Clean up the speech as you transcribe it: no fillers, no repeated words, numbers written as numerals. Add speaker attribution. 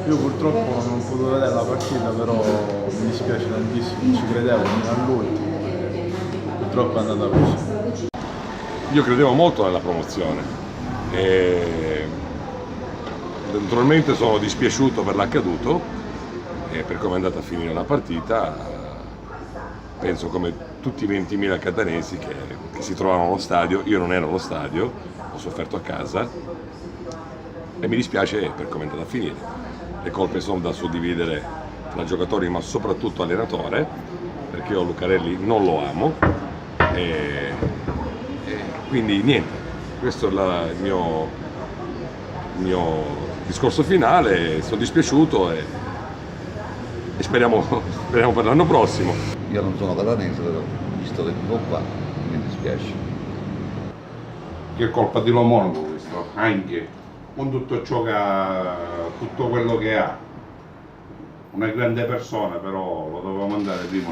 Speaker 1: Io purtroppo non ho potuto vedere la partita, però mi dispiace tantissimo, ci credevo fino all'ultimo e purtroppo è andata così.
Speaker 2: Io credevo molto nella promozione e naturalmente sono dispiaciuto per l'accaduto e per come è andata a finire la partita. Penso come tutti i 20.000 catanesi che si trovavano allo stadio. Io non ero allo stadio, ho sofferto a casa e mi dispiace per come è andata a finire. Le colpe sono da suddividere tra giocatori ma soprattutto allenatore, perché io Lucarelli non lo amo e quindi niente, questo è il mio discorso finale. Sono dispiaciuto e speriamo per l'anno prossimo.
Speaker 3: Io non sono catanese, però visto che vivo qua, mi dispiace.
Speaker 4: Che è colpa di Lomonaco questo, anche con tutto ciò che ha, tutto quello che ha. Una grande persona, però lo dovevamo andare prima